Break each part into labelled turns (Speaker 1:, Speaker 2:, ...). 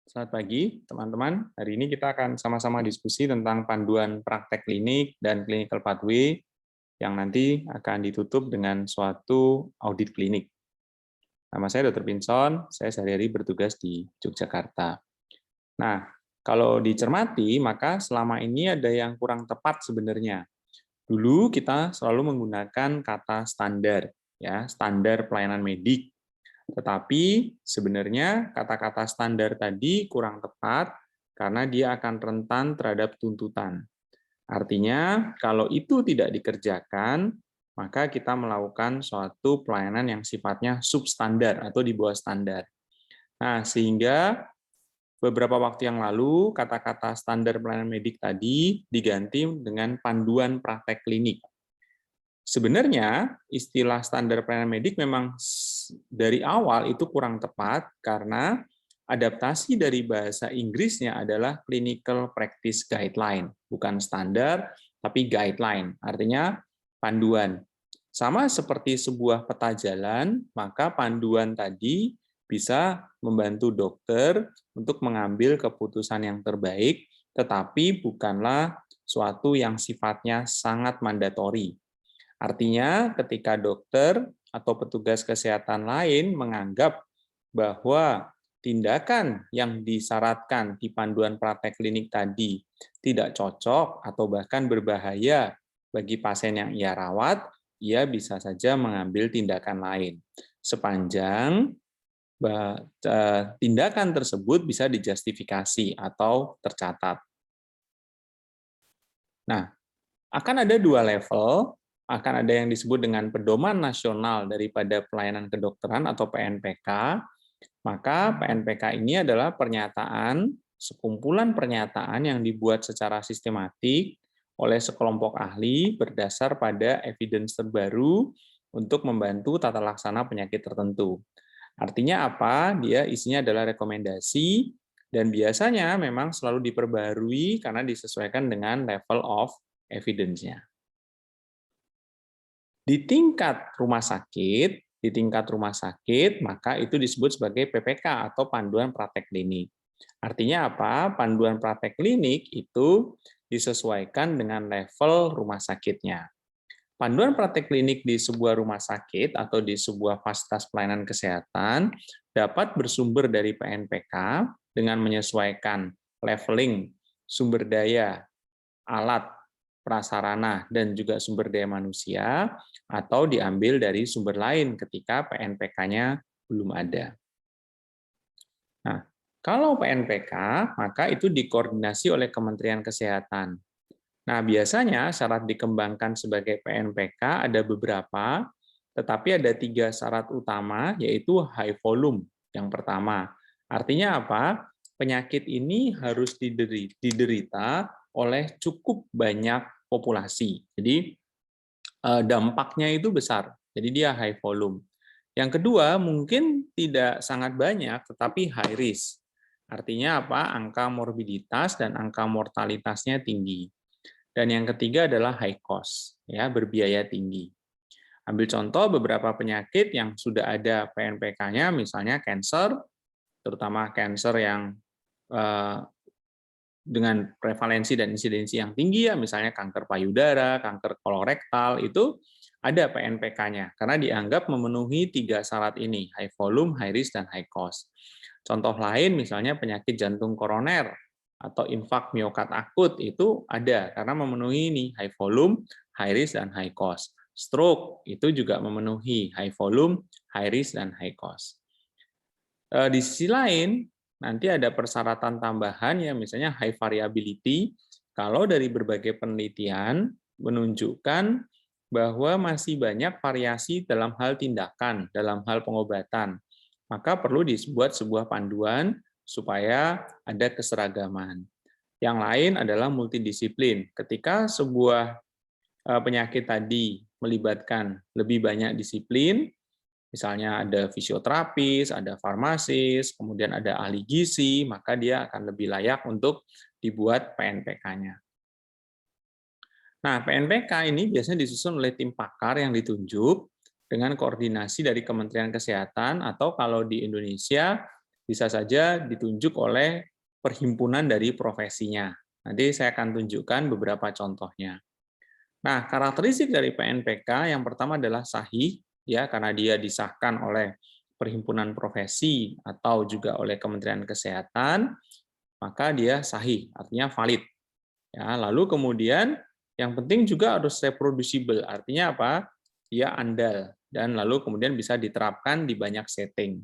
Speaker 1: Selamat pagi, teman-teman. Hari ini kita akan sama-sama diskusi tentang panduan praktek klinik dan clinical pathway yang nanti akan ditutup dengan suatu audit klinik. Nama saya Dr. Pinson, saya sehari-hari bertugas di Yogyakarta. Nah, kalau dicermati, maka selama ini ada yang kurang tepat sebenarnya. Dulu kita selalu menggunakan kata standar, ya, standar pelayanan medik. Tetapi sebenarnya kata-kata standar tadi kurang tepat karena dia akan rentan terhadap tuntutan. Artinya, kalau itu tidak dikerjakan, maka kita melakukan suatu pelayanan yang sifatnya substandar atau di bawah standar. Nah, sehingga beberapa waktu yang lalu, kata-kata standar pelayanan medik tadi diganti dengan panduan praktek klinik. Sebenarnya istilah standar pelayanan medik memang dari awal itu kurang tepat karena adaptasi dari bahasa Inggrisnya adalah Clinical Practice Guideline, bukan standar tapi guideline, artinya panduan. Sama seperti sebuah peta jalan, maka panduan tadi bisa membantu dokter untuk mengambil keputusan yang terbaik, tetapi bukanlah suatu yang sifatnya sangat mandatori. Artinya, ketika dokter atau petugas kesehatan lain menganggap bahwa tindakan yang disyaratkan di panduan praktek klinik tadi tidak cocok atau bahkan berbahaya bagi pasien yang ia rawat, ia bisa saja mengambil tindakan lain. Sepanjang tindakan tersebut bisa dijustifikasi atau tercatat. Nah, akan ada dua level, akan ada yang disebut dengan pedoman nasional daripada pelayanan kedokteran atau PNPK. Maka PNPK ini adalah pernyataan, sekumpulan pernyataan yang dibuat secara sistematik oleh sekelompok ahli berdasar pada evidence terbaru untuk membantu tata laksana penyakit tertentu. Artinya apa? Dia isinya adalah rekomendasi dan biasanya memang selalu diperbarui karena disesuaikan dengan level of evidence-nya. Di tingkat rumah sakit, maka itu disebut sebagai PPK atau panduan praktek klinik. Artinya apa? Panduan praktek klinik itu disesuaikan dengan level rumah sakitnya. Panduan praktek klinik di sebuah rumah sakit atau di sebuah fasilitas pelayanan kesehatan dapat bersumber dari PNPK dengan menyesuaikan leveling sumber daya, alat, prasarana, dan juga sumber daya manusia, atau diambil dari sumber lain ketika PNPK-nya belum ada. Nah, kalau PNPK, maka itu dikoordinasi oleh Kementerian Kesehatan. Nah, biasanya syarat dikembangkan sebagai PNPK ada beberapa, tetapi ada 3 syarat utama, yaitu high volume yang pertama. Artinya apa? Penyakit ini harus diderita oleh cukup banyak populasi. Jadi, dampaknya itu besar. Jadi dia high volume. Yang kedua, mungkin tidak sangat banyak, tetapi high risk. Artinya apa? Angka morbiditas dan angka mortalitasnya tinggi. Dan yang ketiga adalah high cost, ya, berbiaya tinggi. Ambil contoh beberapa penyakit yang sudah ada PNPK-nya, misalnya kanker, terutama kanker yang dengan prevalensi dan insidensi yang tinggi, ya, misalnya kanker payudara, kanker kolorektal, itu ada PNPK-nya, karena dianggap memenuhi 3 syarat ini, high volume, high risk, dan high cost. Contoh lain misalnya penyakit jantung koroner, atau infak miokard akut itu ada karena memenuhi ini high volume, high risk, dan high cost. Stroke itu juga memenuhi high volume, high risk, dan high cost. Di sisi lain, nanti ada persyaratan tambahan ya, misalnya high variability. Kalau dari berbagai penelitian menunjukkan bahwa masih banyak variasi dalam hal tindakan, dalam hal pengobatan, maka perlu dibuat sebuah panduan supaya ada keseragaman. Yang lain adalah multidisiplin. Ketika sebuah penyakit tadi melibatkan lebih banyak disiplin, misalnya ada fisioterapis, ada farmasis, kemudian ada ahli gizi, maka dia akan lebih layak untuk dibuat PNPK-nya. Nah, PNPK ini biasanya disusun oleh tim pakar yang ditunjuk dengan koordinasi dari Kementerian Kesehatan, atau kalau di Indonesia bisa saja ditunjuk oleh perhimpunan dari profesinya. Nanti saya akan tunjukkan beberapa contohnya. Nah, karakteristik dari PNPK yang pertama adalah sahih, ya, karena dia disahkan oleh perhimpunan profesi atau juga oleh Kementerian Kesehatan, maka dia sahih, artinya valid. Ya, lalu kemudian yang penting juga harus reproducible, artinya apa? Dia andal dan lalu kemudian bisa diterapkan di banyak setting.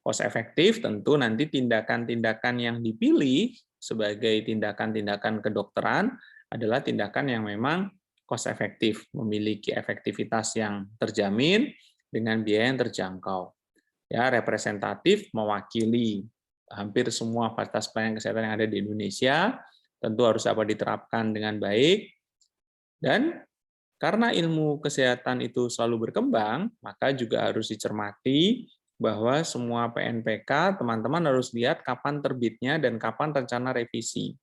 Speaker 1: Cost efektif tentu nanti tindakan-tindakan yang dipilih sebagai tindakan-tindakan kedokteran adalah tindakan yang memang cost efektif, memiliki efektivitas yang terjamin dengan biaya yang terjangkau. Ya, representatif mewakili hampir semua fasilitas pelayanan kesehatan yang ada di Indonesia, tentu harus dapat diterapkan dengan baik, dan karena ilmu kesehatan itu selalu berkembang, maka juga harus dicermati bahwa semua PNPK teman-teman harus lihat kapan terbitnya dan kapan rencana revisi.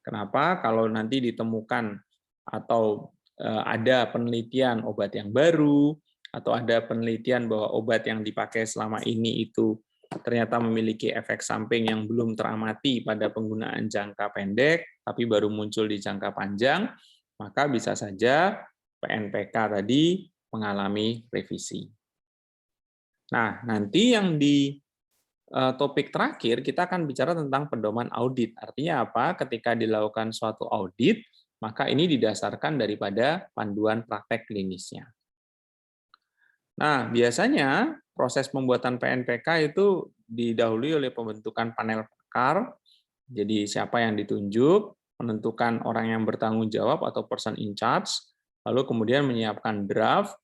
Speaker 1: Kenapa? Kalau nanti ditemukan atau ada penelitian obat yang baru, atau ada penelitian bahwa obat yang dipakai selama ini itu ternyata memiliki efek samping yang belum teramati pada penggunaan jangka pendek, tapi baru muncul di jangka panjang, maka bisa saja PNPK tadi mengalami revisi. Nah, nanti yang di topik terakhir kita akan bicara tentang pedoman audit. Artinya apa? Ketika dilakukan suatu audit, maka ini didasarkan daripada panduan praktek klinisnya. Nah, biasanya proses pembuatan PNPK itu didahului oleh pembentukan panel pakar. Jadi siapa yang ditunjuk, menentukan orang yang bertanggung jawab atau person in charge, lalu kemudian menyiapkan draft,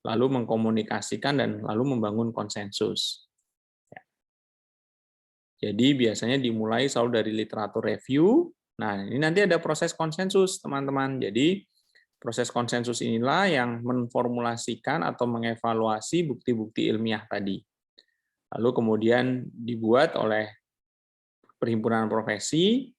Speaker 1: lalu mengkomunikasikan dan lalu membangun konsensus. Jadi biasanya dimulai selalu dari literatur review. Nah, ini nanti ada proses konsensus, teman-teman. Jadi proses konsensus inilah yang memformulasikan atau mengevaluasi bukti-bukti ilmiah tadi. Lalu kemudian dibuat oleh perhimpunan profesi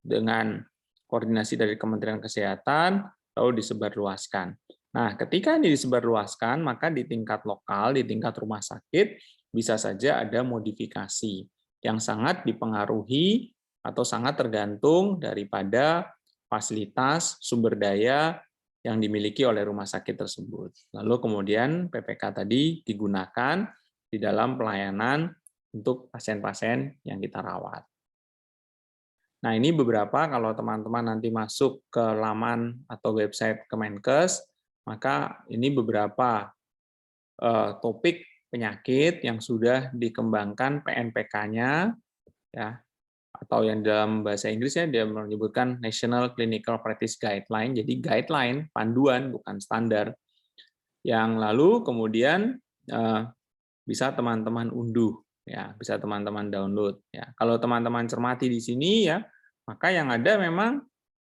Speaker 1: dengan koordinasi dari Kementerian Kesehatan, lalu disebarluaskan. Nah, ketika ini disebarluaskan, maka di tingkat lokal, di tingkat rumah sakit, bisa saja ada modifikasi yang sangat dipengaruhi atau sangat tergantung daripada fasilitas sumber daya yang dimiliki oleh rumah sakit tersebut. Lalu kemudian PPK tadi digunakan di dalam pelayanan untuk pasien-pasien yang kita rawat. Nah, ini beberapa kalau teman-teman nanti masuk ke laman atau website Kemenkes, maka ini beberapa topik penyakit yang sudah dikembangkan PNPK-nya, ya, atau yang dalam bahasa Inggrisnya dia menyebutkan National Clinical Practice Guideline, jadi guideline, panduan, bukan standar, yang lalu kemudian bisa teman-teman unduh, ya, bisa teman-teman download. Ya. Kalau teman-teman cermati di sini, ya, maka yang ada memang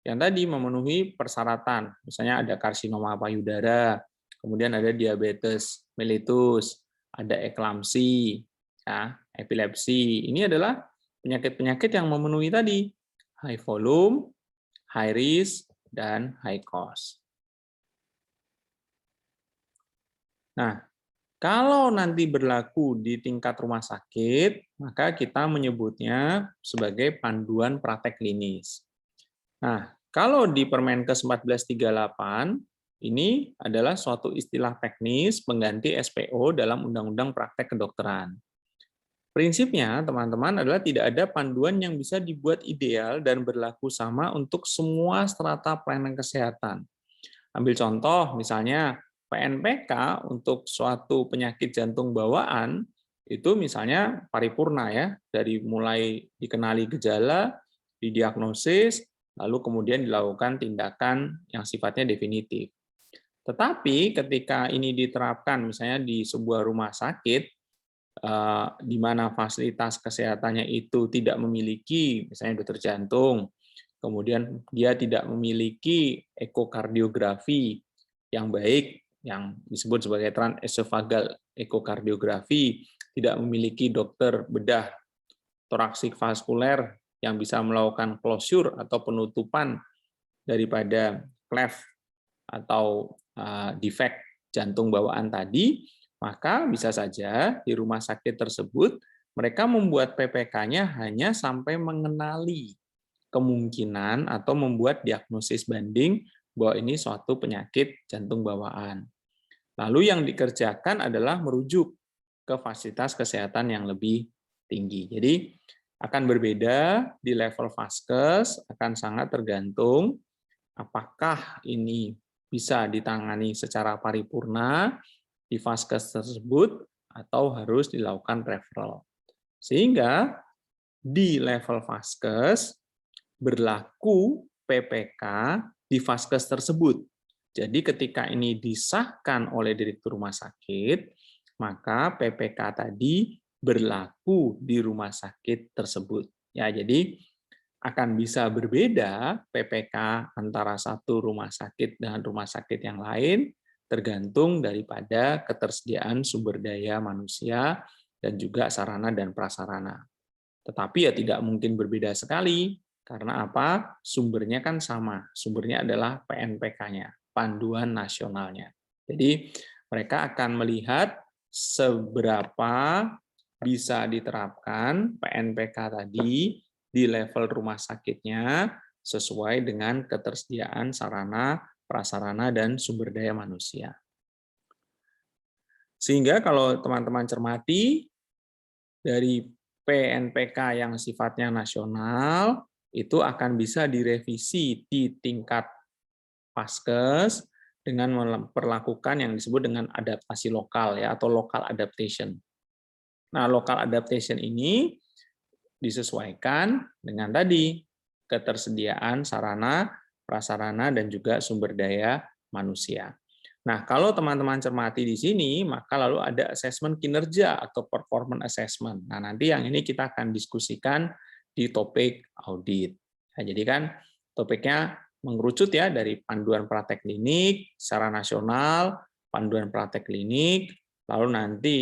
Speaker 1: yang tadi memenuhi persyaratan, misalnya ada karsinoma payudara, kemudian ada diabetes mellitus, ada eklamsi, ya, epilepsi. Ini adalah penyakit-penyakit yang memenuhi tadi high volume, high risk, dan high cost. Nah, kalau nanti berlaku di tingkat rumah sakit, maka kita menyebutnya sebagai panduan praktek klinis. Nah, kalau di Permenkes 1438, ini adalah suatu istilah teknis pengganti SPO dalam Undang-Undang Praktek Kedokteran. Prinsipnya, teman-teman, adalah tidak ada panduan yang bisa dibuat ideal dan berlaku sama untuk semua strata pelayanan kesehatan. Ambil contoh, misalnya PNPK untuk suatu penyakit jantung bawaan, itu misalnya paripurna ya, dari mulai dikenali gejala, didiagnosis, lalu kemudian dilakukan tindakan yang sifatnya definitif. Tetapi ketika ini diterapkan misalnya di sebuah rumah sakit, di mana fasilitas kesehatannya itu tidak memiliki misalnya dokter jantung, kemudian dia tidak memiliki ekokardiografi yang baik, yang disebut sebagai transesofagal ekokardiografi, tidak memiliki dokter bedah toraksik vaskuler yang bisa melakukan closure atau penutupan daripada cleft atau defect jantung bawaan tadi, maka bisa saja di rumah sakit tersebut Mereka membuat PPK-nya hanya sampai mengenali kemungkinan atau membuat diagnosis banding bahwa ini suatu penyakit jantung bawaan. Lalu yang dikerjakan adalah merujuk ke fasilitas kesehatan yang lebih tinggi. Jadi akan berbeda di level vaskes, akan sangat tergantung apakah ini bisa ditangani secara paripurna di vaskes tersebut atau harus dilakukan referral. Sehingga di level vaskes berlaku PPK di vaskes tersebut. Jadi ketika ini disahkan oleh direktur rumah sakit, maka PPK tadi berlaku di rumah sakit tersebut. Ya, jadi akan bisa berbeda PPK antara satu rumah sakit dengan rumah sakit yang lain, tergantung daripada ketersediaan sumber daya manusia dan juga sarana dan prasarana. Tetapi ya tidak mungkin berbeda sekali, karena apa? Sumbernya kan sama. Sumbernya adalah PNPK-nya, Panduan Nasionalnya. Jadi mereka akan melihat seberapa bisa diterapkan PNPK tadi di level rumah sakitnya sesuai dengan ketersediaan sarana, prasarana, dan sumber daya manusia. Sehingga kalau teman-teman cermati, dari PNPK yang sifatnya nasional itu akan bisa direvisi di tingkat Vaskes dengan memperlakukan yang disebut dengan adaptasi lokal ya atau local adaptation. Nah, local adaptation ini disesuaikan dengan tadi ketersediaan sarana, prasarana dan juga sumber daya manusia. Nah, kalau teman-teman cermati di sini, maka lalu ada asesmen kinerja atau performance assessment. Nah, nanti yang ini kita akan diskusikan di topik audit. Nah, jadi kan topiknya mengerucut ya dari panduan praktek klinik secara nasional, panduan praktek klinik, lalu nanti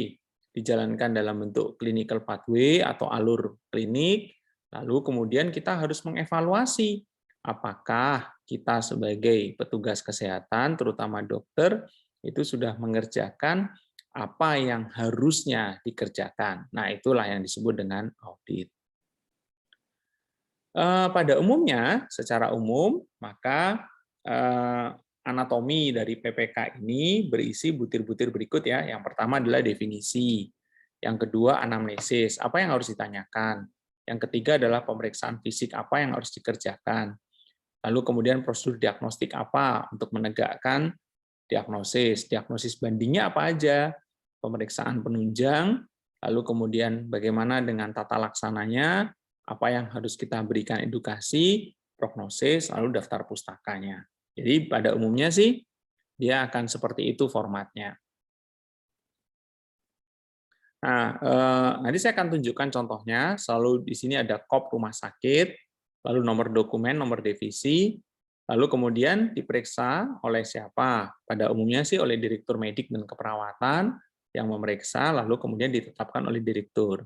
Speaker 1: dijalankan dalam bentuk clinical pathway atau alur klinik, lalu kemudian kita harus mengevaluasi apakah kita sebagai petugas kesehatan, terutama dokter, itu sudah mengerjakan apa yang harusnya dikerjakan. Nah, itulah yang disebut dengan audit. Pada umumnya, secara umum, maka anatomi dari PPK ini berisi butir-butir berikut ya. Yang pertama adalah definisi. Yang kedua, anamnesis, apa yang harus ditanyakan. Yang ketiga adalah pemeriksaan fisik, apa yang harus dikerjakan. Lalu kemudian prosedur diagnostik apa untuk menegakkan diagnosis. Diagnosis bandingnya apa aja, pemeriksaan penunjang, lalu kemudian bagaimana dengan tata laksananya, apa yang harus kita berikan edukasi, prognosis, lalu daftar pustakanya. Jadi pada umumnya sih dia akan seperti itu formatnya. Nah, nanti saya akan tunjukkan contohnya. Selalu di sini ada KOP rumah sakit, lalu nomor dokumen, nomor divisi, lalu kemudian diperiksa oleh siapa? Pada umumnya sih oleh direktur medik dan keperawatan yang memeriksa, lalu kemudian ditetapkan oleh direktur.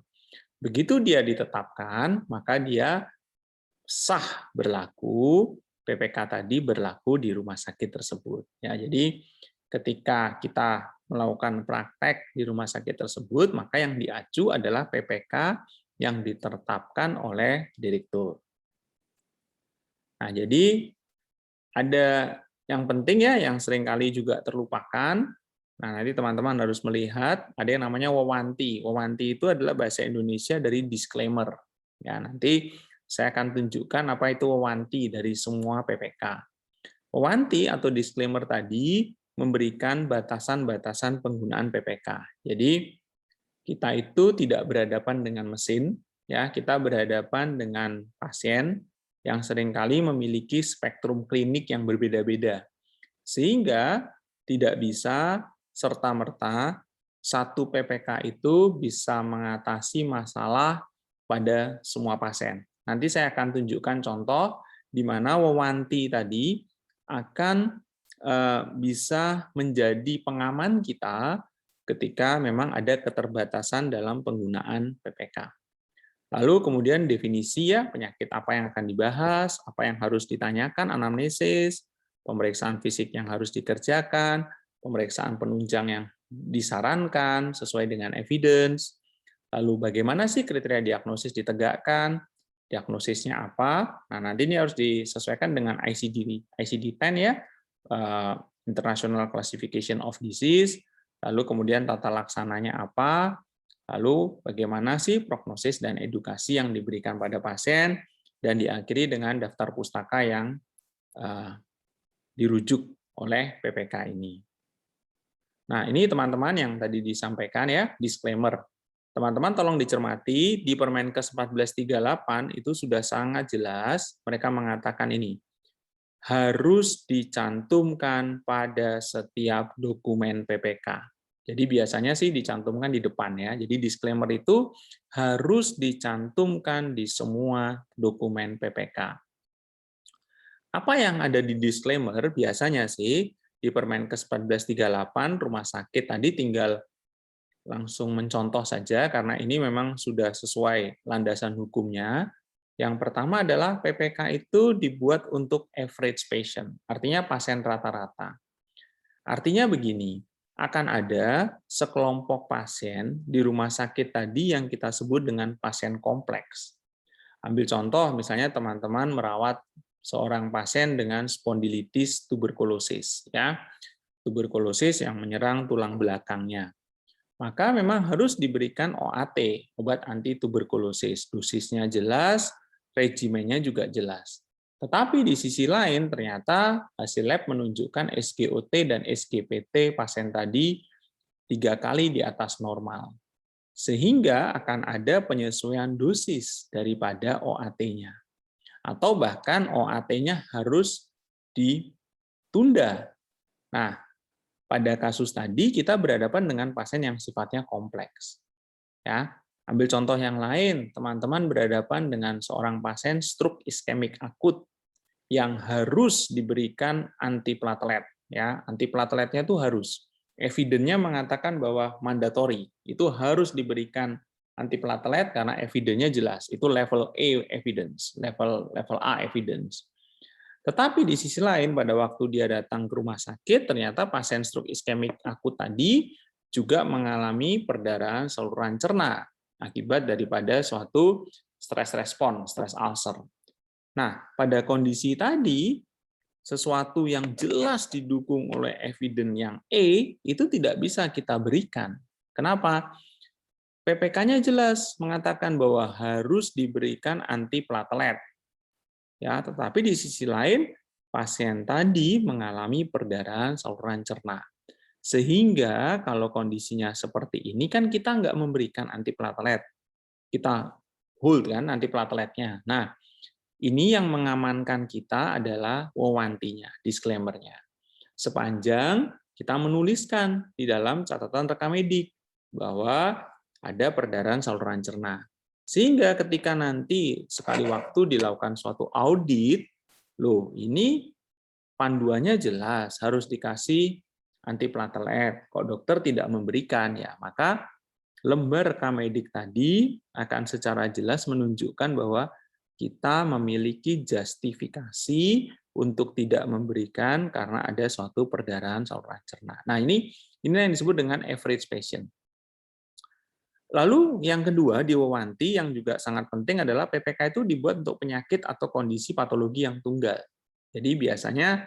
Speaker 1: Begitu dia ditetapkan, maka dia sah berlaku, PPK tadi berlaku di rumah sakit tersebut. Ya, jadi ketika kita melakukan praktek di rumah sakit tersebut, maka yang diacu adalah PPK yang ditetapkan oleh direktur. Nah, jadi ada yang penting ya, yang seringkali juga terlupakan. Nah, nanti teman-teman harus melihat ada yang namanya wawanti. Wawanti itu adalah bahasa Indonesia dari disclaimer. Ya, nanti saya akan tunjukkan apa itu wawanti dari semua PPK. Wawanti atau disclaimer tadi memberikan batasan-batasan penggunaan PPK. Jadi kita itu tidak berhadapan dengan mesin, ya, kita berhadapan dengan pasien yang seringkali memiliki spektrum klinik yang berbeda-beda. Sehingga tidak bisa serta-merta satu PPK itu bisa mengatasi masalah pada semua pasien. Nanti saya akan tunjukkan contoh di mana wawanti tadi akan bisa menjadi pengaman kita ketika memang ada keterbatasan dalam penggunaan PPK. Lalu kemudian definisi ya, penyakit apa yang akan dibahas, apa yang harus ditanyakan, anamnesis, pemeriksaan fisik yang harus dikerjakan, pemeriksaan penunjang yang disarankan sesuai dengan evidence, Lalu bagaimana sih kriteria diagnosis ditegakkan? Diagnosisnya apa? Nah, nanti ini harus disesuaikan dengan ICD-10 ya, International Classification of Disease, lalu kemudian tata laksananya apa, lalu bagaimana sih prognosis dan edukasi yang diberikan pada pasien, dan diakhiri dengan daftar pustaka yang dirujuk oleh PPK ini. Nah, ini teman-teman yang tadi disampaikan ya, disclaimer. Teman-teman tolong dicermati, di Permenkes 1438 itu sudah sangat jelas, mereka mengatakan ini, harus dicantumkan pada setiap dokumen PPK. Jadi biasanya sih dicantumkan di depan ya, jadi disclaimer itu harus dicantumkan di semua dokumen PPK. Apa yang ada di disclaimer biasanya sih, di Permenkes 1438 rumah sakit tadi tinggal langsung mencontoh saja karena ini memang sudah sesuai landasan hukumnya. Yang pertama adalah PPK itu dibuat untuk average patient, artinya pasien rata-rata. Artinya begini, akan ada sekelompok pasien di rumah sakit tadi yang kita sebut dengan pasien kompleks. Ambil contoh, misalnya teman-teman merawat seorang pasien dengan spondilitis tuberkulosis, ya, tuberkulosis yang menyerang tulang belakangnya. Maka memang harus diberikan OAT, obat anti tuberkulosis. Dosisnya jelas, regimennya juga jelas. Tetapi di sisi lain ternyata hasil lab menunjukkan SGOT dan SGPT pasien tadi 3 kali di atas normal. Sehingga akan ada penyesuaian dosis daripada OAT-nya. Atau bahkan OAT-nya harus ditunda. Nah, pada kasus tadi kita berhadapan dengan pasien yang sifatnya kompleks. Ya, ambil contoh yang lain, teman-teman berhadapan dengan seorang pasien stroke iskemik akut yang harus diberikan antiplatelet. Ya, antiplateletnya itu harus. Evidennya mengatakan bahwa mandatory, itu harus diberikan antiplatelet karena evidennya jelas. Itu level A evidence, level A evidence. Tetapi di sisi lain, pada waktu dia datang ke rumah sakit, ternyata pasien stroke iskemik akut tadi juga mengalami perdarahan saluran cerna akibat daripada suatu stres respon, stres ulcer. Nah, pada kondisi tadi, sesuatu yang jelas didukung oleh evidence yang E, itu tidak bisa kita berikan. Kenapa? PPK-nya jelas mengatakan bahwa harus diberikan antiplatelet. Ya, tetapi di sisi lain pasien tadi mengalami perdarahan saluran cerna. Sehingga kalau kondisinya seperti ini kan kita nggak memberikan antiplatelet. Kita hold kan antiplateletnya. Nah, ini yang mengamankan kita adalah wawantinya, disclaimer-nya. Sepanjang kita menuliskan di dalam catatan rekam medik bahwa ada perdarahan saluran cerna. Sehingga ketika nanti sekali waktu dilakukan suatu audit, loh ini panduannya jelas harus dikasih antiplatelet. Kok dokter tidak memberikan ya, maka lembar rekam medik tadi akan secara jelas menunjukkan bahwa kita memiliki justifikasi untuk tidak memberikan karena ada suatu perdarahan saluran cerna. Nah, ini yang disebut dengan average patient. Lalu yang kedua di Wawanti yang juga sangat penting adalah PPK itu dibuat untuk penyakit atau kondisi patologi yang tunggal. Jadi biasanya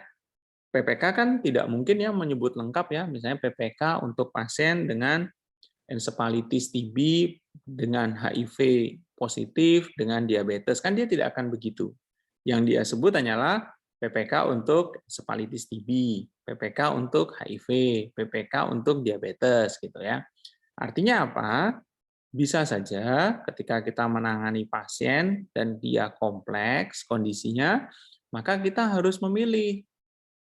Speaker 1: PPK kan tidak mungkin ya menyebut lengkap ya, misalnya PPK untuk pasien dengan encephalitis TB, dengan HIV positif, dengan diabetes, kan dia tidak akan begitu. Yang dia sebut hanyalah PPK untuk encephalitis TB, PPK untuk HIV, PPK untuk diabetes gitu ya. Artinya apa? Bisa saja ketika kita menangani pasien dan dia kompleks kondisinya, maka kita harus memilih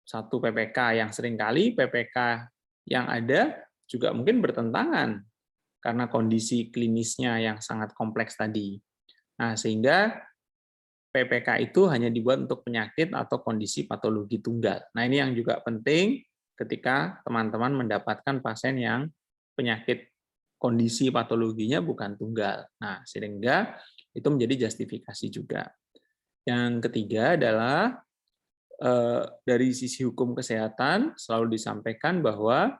Speaker 1: satu PPK yang seringkali PPK yang ada juga mungkin bertentangan karena kondisi klinisnya yang sangat kompleks tadi. Nah, sehingga PPK itu hanya dibuat untuk penyakit atau kondisi patologi tunggal. Nah, ini yang juga penting ketika teman-teman mendapatkan pasien yang penyakit kondisi patologinya bukan tunggal. Nah, sehingga itu menjadi justifikasi juga. Yang ketiga adalah dari sisi hukum kesehatan selalu disampaikan bahwa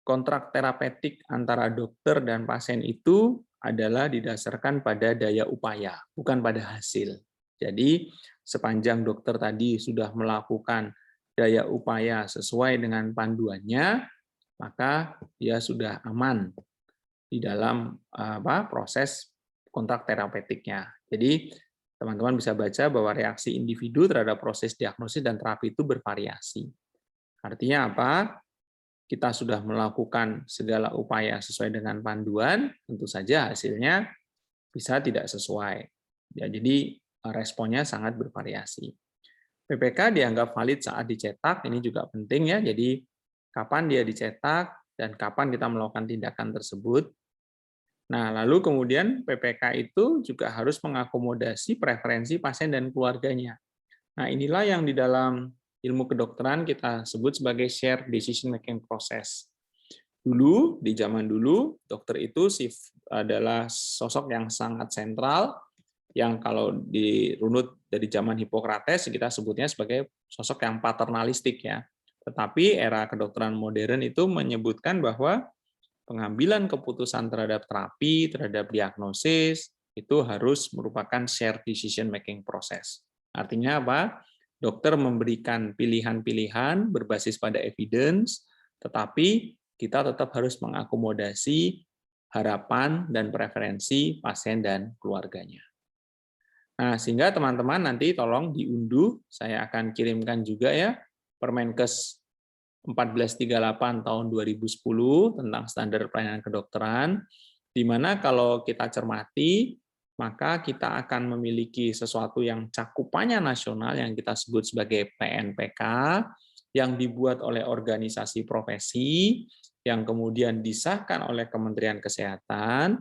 Speaker 1: kontrak terapeutik antara dokter dan pasien itu adalah didasarkan pada daya upaya, bukan pada hasil. Jadi, sepanjang dokter tadi sudah melakukan daya upaya sesuai dengan panduannya, maka dia sudah aman di dalam proses kontak terapeutiknya. Jadi, teman-teman bisa baca bahwa reaksi individu terhadap proses diagnosis dan terapi itu bervariasi. Artinya apa? Kita sudah melakukan segala upaya sesuai dengan panduan, tentu saja hasilnya bisa tidak sesuai. Ya, jadi responnya sangat bervariasi. PPK dianggap valid saat dicetak, ini juga penting ya. Jadi kapan dia dicetak dan kapan kita melakukan tindakan tersebut. Nah, lalu kemudian PPK itu juga harus mengakomodasi preferensi pasien dan keluarganya. Nah, inilah yang di dalam ilmu kedokteran kita sebut sebagai shared decision making process. Dulu, di zaman dulu, dokter itu adalah sosok yang sangat sentral, yang kalau dirunut dari zaman Hippocrates, kita sebutnya sebagai sosok yang paternalistik ya. Tetapi era kedokteran modern itu menyebutkan bahwa pengambilan keputusan terhadap terapi, terhadap diagnosis, itu harus merupakan shared decision making process. Artinya apa? Dokter memberikan pilihan-pilihan berbasis pada evidence, tetapi kita tetap harus mengakomodasi harapan dan preferensi pasien dan keluarganya. Nah, sehingga teman-teman nanti tolong diunduh, saya akan kirimkan juga ya Permenkes 1438 tahun 2010 tentang standar pelayanan kedokteran, di mana kalau kita cermati, maka kita akan memiliki sesuatu yang cakupannya nasional yang kita sebut sebagai PNPK, yang dibuat oleh organisasi profesi, yang kemudian disahkan oleh Kementerian Kesehatan,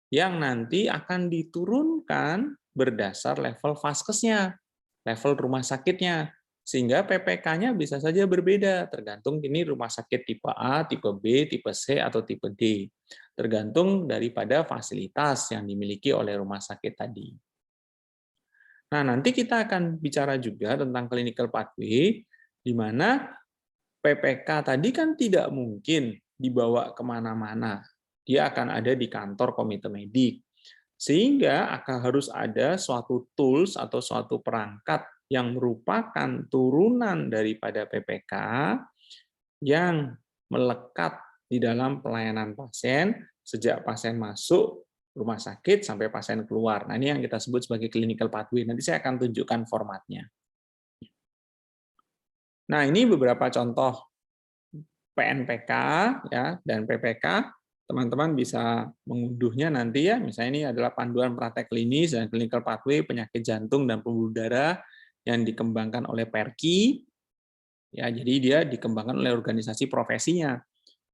Speaker 1: yang nanti akan diturunkan berdasar level vaskesnya, level rumah sakitnya, sehingga PPK-nya bisa saja berbeda, tergantung ini rumah sakit tipe A, tipe B, tipe C, atau tipe D, tergantung daripada fasilitas yang dimiliki oleh rumah sakit tadi. Nah, nanti kita akan bicara juga tentang clinical pathway, di mana PPK tadi kan tidak mungkin dibawa kemana-mana. Dia akan ada di kantor komite medik. Sehingga akan harus ada suatu tools atau suatu perangkat yang merupakan turunan daripada PPK yang melekat di dalam pelayanan pasien sejak pasien masuk rumah sakit sampai pasien keluar. Nah, ini yang kita sebut sebagai clinical pathway. Nanti saya akan tunjukkan formatnya. Nah, ini beberapa contoh PNPK ya dan PPK. Teman-teman bisa mengunduhnya nanti ya. Misalnya ini adalah panduan praktek klinis dan clinical pathway penyakit jantung dan pembuluh darah yang dikembangkan oleh Perki. Ya, jadi dia dikembangkan oleh organisasi profesinya.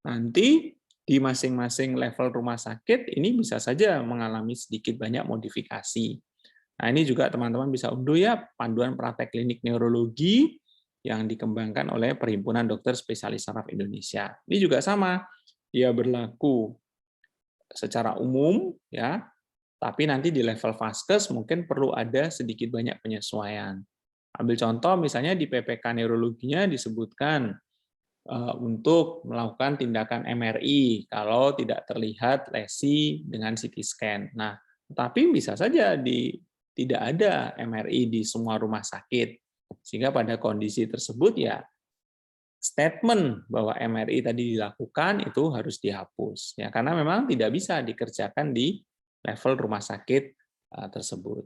Speaker 1: Nanti di masing-masing level rumah sakit ini bisa saja mengalami sedikit banyak modifikasi. Nah, ini juga teman-teman bisa unduh ya panduan praktek klinik neurologi yang dikembangkan oleh Perhimpunan Dokter Spesialis Saraf Indonesia. Ini juga sama, dia berlaku secara umum ya, tapi nanti di level vaskes mungkin perlu ada sedikit banyak penyesuaian. Ambil contoh misalnya di PPK neurologinya disebutkan untuk melakukan tindakan MRI kalau tidak terlihat lesi dengan CT scan. Nah, tapi bisa saja tidak ada MRI di semua rumah sakit. Sehingga pada kondisi tersebut ya statement bahwa MRI tadi dilakukan itu harus dihapus ya karena memang tidak bisa dikerjakan di level rumah sakit tersebut.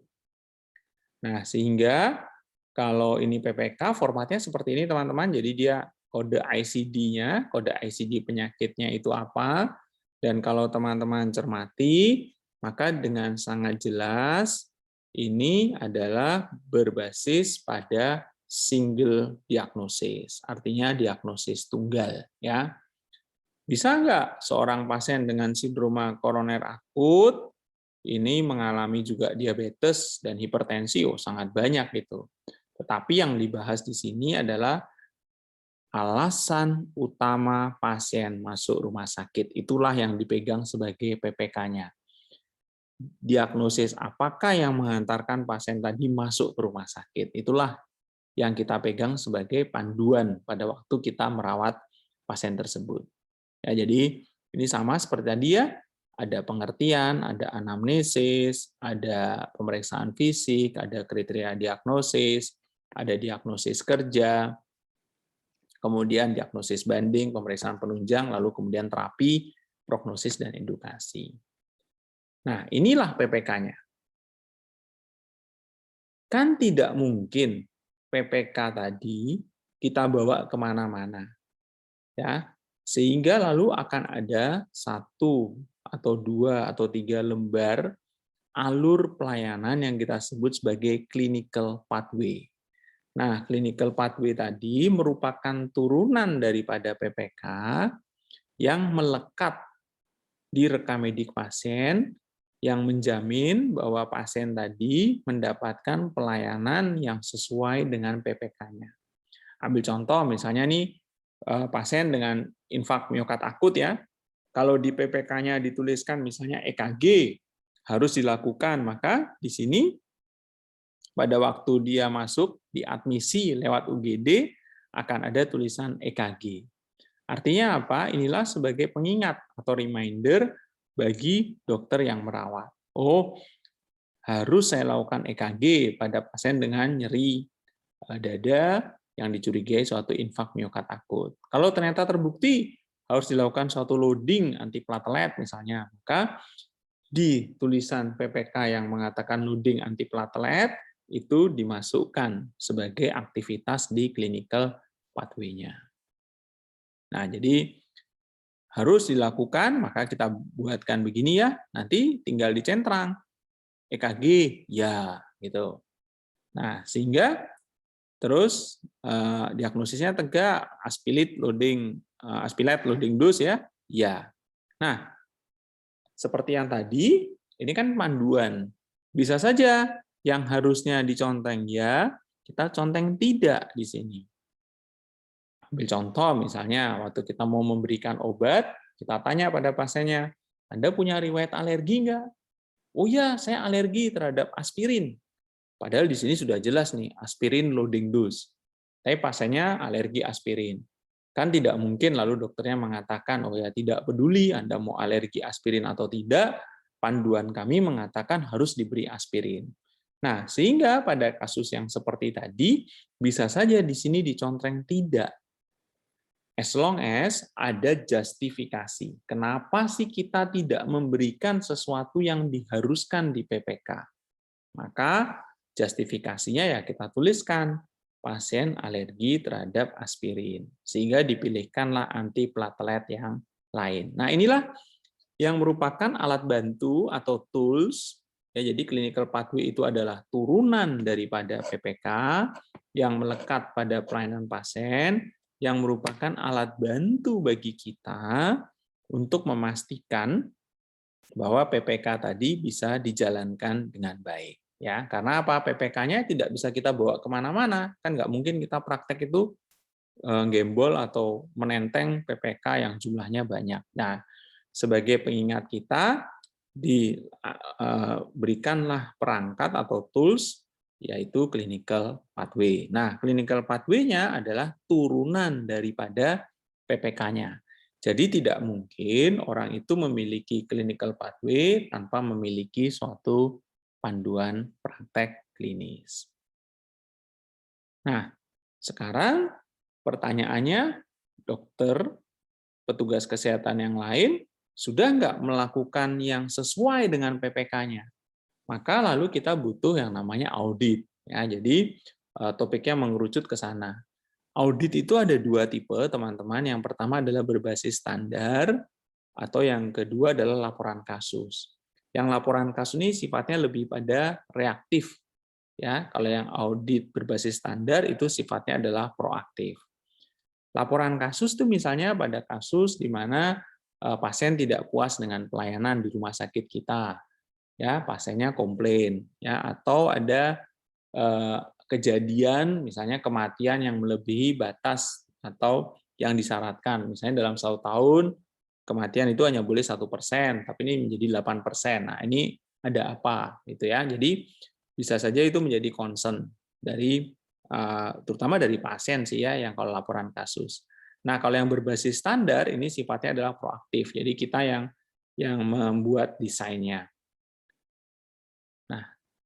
Speaker 1: Nah, sehingga kalau ini PPK formatnya seperti ini teman-teman. Jadi dia kode ICD-nya, kode ICD penyakitnya itu apa? Dan kalau teman-teman cermati, maka dengan sangat jelas ini adalah berbasis pada single diagnosis, artinya diagnosis tunggal ya. Bisa nggak seorang pasien dengan sindroma koroner akut ini mengalami juga diabetes dan hipertensi? Oh, sangat banyak itu. Tetapi yang dibahas di sini adalah alasan utama pasien masuk rumah sakit. Itulah yang dipegang sebagai PPK-nya. Diagnosis apakah yang mengantarkan pasien tadi masuk ke rumah sakit. Itulah yang kita pegang sebagai panduan pada waktu kita merawat pasien tersebut. Ya, jadi ini sama seperti tadi ya, Ada pengertian, ada anamnesis, ada pemeriksaan fisik, ada kriteria diagnosis, ada diagnosis kerja, kemudian diagnosis banding, pemeriksaan penunjang, lalu kemudian terapi, prognosis, dan edukasi. Nah, inilah PPK-nya. Kan tidak mungkin PPK tadi kita bawa kemana-mana, ya, sehingga lalu akan ada 1 atau 2 atau 3 lembar alur pelayanan yang kita sebut sebagai clinical pathway. Nah, clinical pathway tadi merupakan turunan daripada PPK yang melekat di rekammedik pasien yang menjamin bahwa pasien tadi mendapatkan pelayanan yang sesuai dengan PPK-nya. Ambil contoh misalnya nih, pasien dengan infak miokard akut ya, kalau di PPK-nya dituliskan misalnya EKG harus dilakukan, maka di sini pada waktu dia masuk diadmisi lewat UGD akan ada tulisan EKG. Artinya apa? Inilah sebagai pengingat atau reminder bagi dokter yang merawat. Oh, harus saya lakukan EKG pada pasien dengan nyeri dada yang dicurigai suatu infak miokard akut. Kalau ternyata terbukti harus dilakukan suatu loading antiplatelet misalnya, maka di tulisan PPK yang mengatakan loading antiplatelet itu dimasukkan sebagai aktivitas di clinical pathway-nya. Nah, jadi harus dilakukan, maka kita buatkan begini ya, nanti tinggal dicentrang. EKG, ya, gitu. Nah, sehingga terus diagnosisnya tegak, aspilate loading dose ya, ya. Nah, seperti yang tadi, ini kan panduan. Bisa saja yang harusnya diconteng ya, kita conteng tidak di sini. Ambil contoh misalnya, waktu kita mau memberikan obat, kita tanya pada pasiennya, Anda punya riwayat alergi nggak? Oh ya, saya alergi terhadap aspirin. Padahal di sini sudah jelas nih, aspirin loading dose. Tapi pasiennya alergi aspirin. Kan tidak mungkin lalu dokternya mengatakan, oh ya tidak peduli Anda mau alergi aspirin atau tidak, panduan kami mengatakan harus diberi aspirin. Nah, sehingga pada kasus yang seperti tadi, bisa saja di sini dicontreng tidak. As long as ada justifikasi. Kenapa sih kita tidak memberikan sesuatu yang diharuskan di PPK? Maka justifikasinya ya kita tuliskan, pasien alergi terhadap aspirin. Sehingga dipilihkanlah antiplatelet yang lain. Nah, inilah yang merupakan alat bantu atau tools. Ya, jadi clinical pathway itu adalah turunan daripada PPK yang melekat pada pelayanan pasien, yang merupakan alat bantu bagi kita untuk memastikan bahwa PPK tadi bisa dijalankan dengan baik. Ya, karena apa? PPK-nya tidak bisa kita bawa kemana-mana, kan nggak mungkin kita praktek itu gembol atau menenteng PPK yang jumlahnya banyak. Nah, sebagai pengingat kita, diberikanlah perangkat atau tools yaitu clinical pathway. Nah, clinical pathway-nya adalah turunan daripada PPK-nya. Jadi tidak mungkin orang itu memiliki clinical pathway tanpa memiliki suatu panduan praktek klinis. Nah, sekarang pertanyaannya, dokter, petugas kesehatan yang lain, sudah nggak melakukan yang sesuai dengan PPK-nya? Maka lalu kita butuh yang namanya audit. Ya, jadi topiknya mengerucut ke sana. Audit itu ada 2 tipe, teman-teman. Yang pertama adalah berbasis standar, atau yang kedua adalah laporan kasus. Yang laporan kasus ini sifatnya lebih pada reaktif. Ya, kalau yang audit berbasis standar itu sifatnya adalah proaktif. Laporan kasus itu misalnya pada kasus di mana pasien tidak puas dengan pelayanan di rumah sakit kita. Ya, pasiennya komplain ya, atau ada kejadian misalnya kematian yang melebihi batas atau yang disyaratkan. Misalnya dalam 1 tahun kematian itu hanya boleh 1%, tapi ini menjadi 8%. Nah, ini ada apa gitu ya. Jadi bisa saja itu menjadi concern dari terutama dari pasien sih ya, yang kalau laporan kasus. Nah, kalau yang berbasis standar ini sifatnya adalah proaktif. Jadi kita yang yang membuat desainnya. Nah,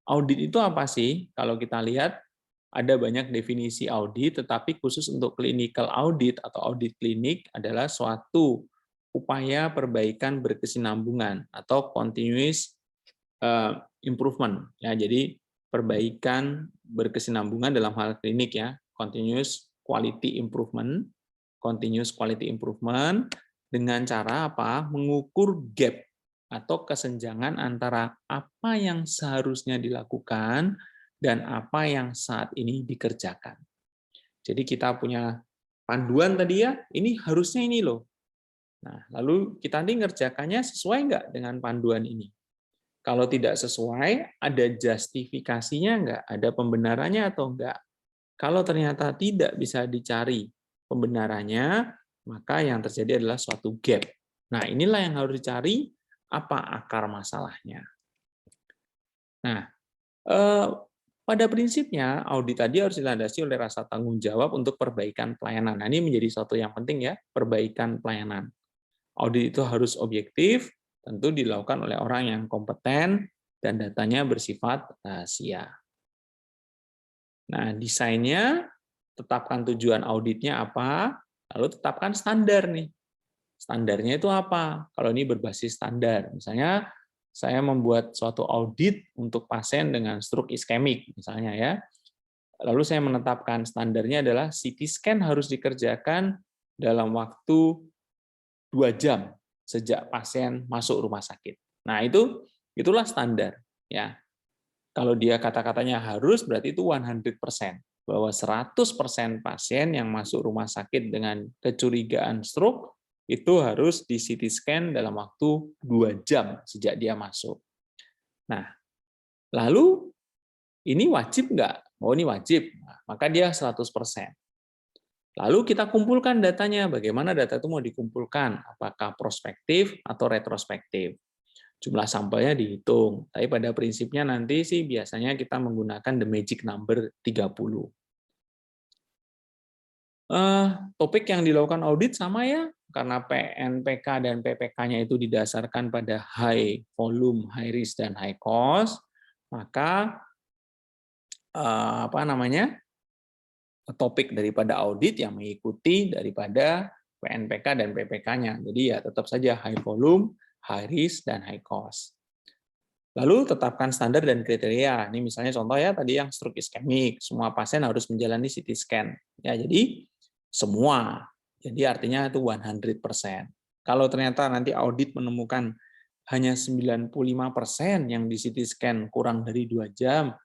Speaker 1: audit itu apa sih? Kalau kita lihat, ada banyak definisi audit, tetapi khusus untuk clinical audit atau audit klinik adalah suatu upaya perbaikan berkesinambungan atau continuous improvement. Ya, jadi perbaikan berkesinambungan dalam hal klinik ya, continuous quality improvement dengan cara apa? Mengukur gap atau kesenjangan antara apa yang seharusnya dilakukan dan apa yang saat ini dikerjakan. Jadi kita punya panduan tadi ya, ini harusnya ini loh. Nah, lalu kita nanti ngerjakannya sesuai nggak dengan panduan ini? Kalau tidak sesuai, ada justifikasinya nggak? Ada pembenarannya atau enggak? Kalau ternyata tidak bisa dicari pembenarannya, maka yang terjadi adalah suatu gap. Nah, inilah yang harus dicari, apa akar masalahnya. Nah, pada prinsipnya, audit tadi harus dilandasi oleh rasa tanggung jawab untuk perbaikan pelayanan. Nah, ini menjadi suatu yang penting ya, perbaikan pelayanan. Audit itu harus objektif, tentu dilakukan oleh orang yang kompeten, dan datanya bersifat rahasia. Nah, desainnya, tetapkan tujuan auditnya apa, lalu tetapkan standar nih. Standarnya itu apa? Kalau ini berbasis standar, misalnya saya membuat suatu audit untuk pasien dengan stroke iskemik, misalnya ya. Lalu saya menetapkan standarnya adalah CT scan harus dikerjakan dalam waktu 2 jam sejak pasien masuk rumah sakit. Nah, itulah standar ya. Kalau dia kata-katanya harus, berarti itu 100%. Bahwa 100% pasien yang masuk rumah sakit dengan kecurigaan stroke, itu harus di CT scan dalam waktu 2 jam sejak dia masuk. Nah, lalu ini wajib nggak? Oh, ini wajib. Nah, maka dia 100%. Lalu kita kumpulkan datanya. Bagaimana data itu mau dikumpulkan? Apakah prospektif atau retrospektif? Jumlah sampelnya dihitung. Tapi pada prinsipnya nanti sih biasanya kita menggunakan the magic number 30. Topik yang dilakukan audit sama ya, karena PNPK dan PPK-nya itu didasarkan pada high volume, high risk, dan high cost, maka topik daripada audit yang mengikuti daripada PNPK dan PPK-nya. Jadi ya tetap saja high volume, high risk, dan high cost. Lalu tetapkan standar dan kriteria. Ini misalnya contoh ya tadi yang stroke iskemik, semua pasien harus menjalani CT scan. Ya, jadi semua. Jadi artinya itu 100%. Kalau ternyata nanti audit menemukan hanya 95% yang di CT scan kurang dari 2 jam,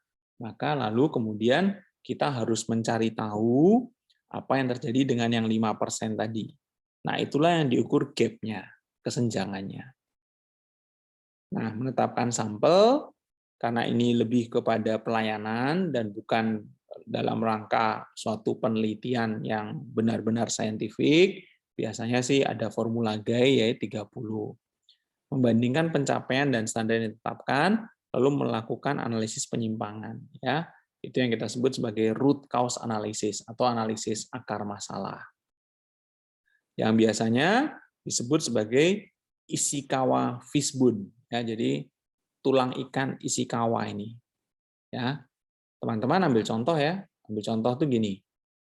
Speaker 1: maka lalu kemudian kita harus mencari tahu apa yang terjadi dengan yang 5% tadi. Nah, itulah yang diukur gap-nya, kesenjangannya. Nah, menetapkan sampel, karena ini lebih kepada pelayanan dan bukan dalam rangka suatu penelitian yang benar-benar saintifik, biasanya sih ada formula GAI yaitu 30. Membandingkan pencapaian dan standar yang ditetapkan, lalu melakukan analisis penyimpangan. Ya, itu yang kita sebut sebagai root cause analysis atau analisis akar masalah. Yang biasanya disebut sebagai Ishikawa Fishbone. Ya, jadi tulang ikan Ishikawa ini. Ya, teman-teman ambil contoh ya. Ambil contoh tuh gini.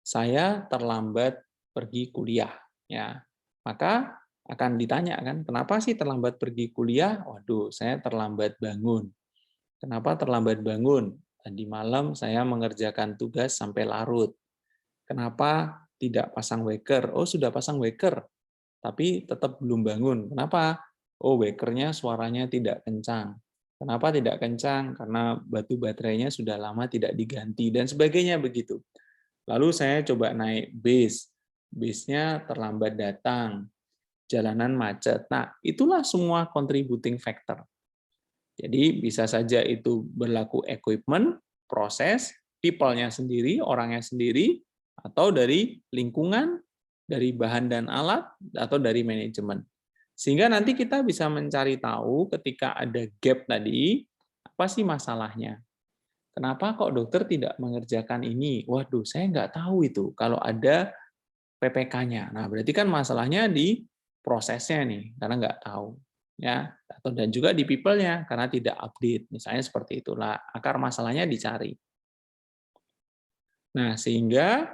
Speaker 1: Saya terlambat pergi kuliah. Ya, maka akan ditanya kan, kenapa sih terlambat pergi kuliah? Waduh, saya terlambat bangun. Kenapa terlambat bangun? Tadi malam saya mengerjakan tugas sampai larut. Kenapa tidak pasang waker? Oh, sudah pasang waker, tapi tetap belum bangun. Kenapa? Oh, wakernya suaranya tidak kencang. Kenapa tidak kencang? Karena batu baterainya sudah lama tidak diganti, dan sebagainya begitu. Lalu saya coba naik bis. Bisnya terlambat datang. Jalanan macet. Nah, itulah semua contributing factor. Jadi bisa saja itu berlaku equipment, proses, people-nya sendiri, orangnya sendiri, atau dari lingkungan, dari bahan dan alat, atau dari manajemen. Sehingga nanti kita bisa mencari tahu ketika ada gap tadi, apa sih masalahnya? Kenapa kok dokter tidak mengerjakan ini? Waduh, saya nggak tahu itu kalau ada PPK-nya. Nah, berarti kan masalahnya di prosesnya nih, karena nggak tahu. ya, atau dan juga di people-nya karena tidak update, misalnya seperti itulah akar masalahnya dicari. Nah, sehingga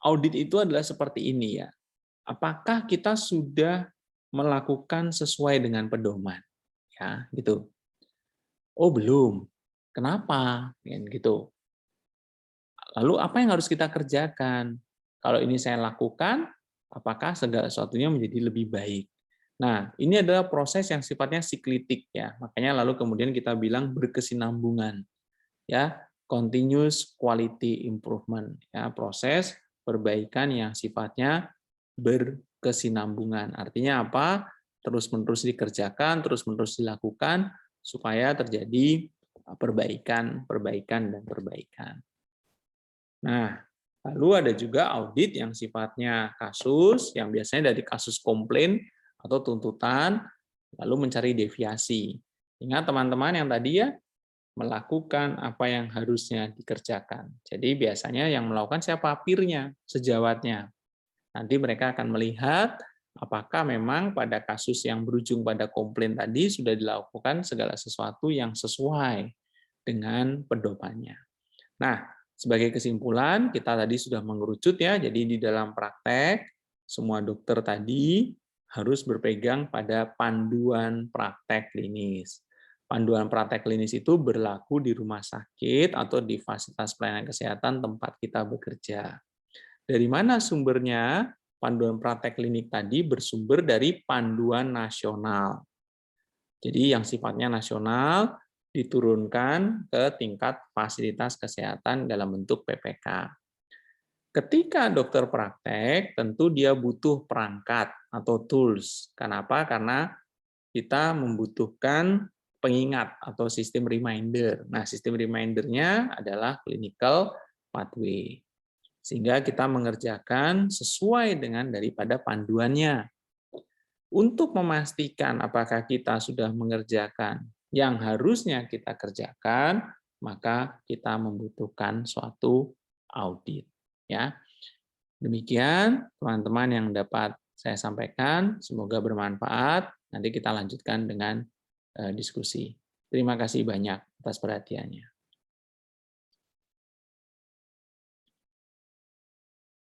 Speaker 1: audit itu adalah seperti ini ya. Apakah kita sudah melakukan sesuai dengan pedoman? Ya, gitu. Oh, belum. Kenapa? Gitu. Lalu apa yang harus kita kerjakan? Kalau ini saya lakukan, apakah segala sesuatunya menjadi lebih baik? Nah, ini adalah proses yang sifatnya siklitik ya. Makanya lalu kemudian kita bilang berkesinambungan ya, continuous quality improvement ya, proses perbaikan yang sifatnya berkesinambungan. Artinya apa? Terus-menerus dikerjakan, terus-menerus dilakukan supaya terjadi perbaikan, perbaikan dan perbaikan. Nah, lalu ada juga audit yang sifatnya kasus, yang biasanya dari kasus komplain atau tuntutan, lalu mencari deviasi. Ingat teman-teman yang tadi ya, melakukan apa yang harusnya dikerjakan. Jadi biasanya yang melakukan siapa? Peer-nya, sejawatnya. Nanti mereka akan melihat apakah memang pada kasus yang berujung pada komplain tadi sudah dilakukan segala sesuatu yang sesuai dengan pedomannya. Nah, sebagai kesimpulan, kita tadi sudah mengerucut ya, jadi di dalam praktek, semua dokter tadi harus berpegang pada panduan praktek klinis. Panduan praktek klinis itu berlaku di rumah sakit atau di fasilitas pelayanan kesehatan tempat kita bekerja. Dari mana sumbernya? Panduan praktek klinik tadi bersumber dari panduan nasional. Jadi yang sifatnya nasional diturunkan ke tingkat fasilitas kesehatan dalam bentuk PPK. Ketika dokter praktek, tentu dia butuh perangkat atau tools. Kenapa? Karena kita membutuhkan pengingat atau sistem reminder. Nah, sistem remindernya adalah clinical pathway. Sehingga kita mengerjakan sesuai dengan daripada panduannya. Untuk memastikan apakah kita sudah mengerjakan yang harusnya kita kerjakan, maka kita membutuhkan suatu audit. Ya, demikian teman-teman yang dapat saya sampaikan. Semoga bermanfaat. Nanti kita lanjutkan dengan diskusi. Terima kasih banyak atas perhatiannya.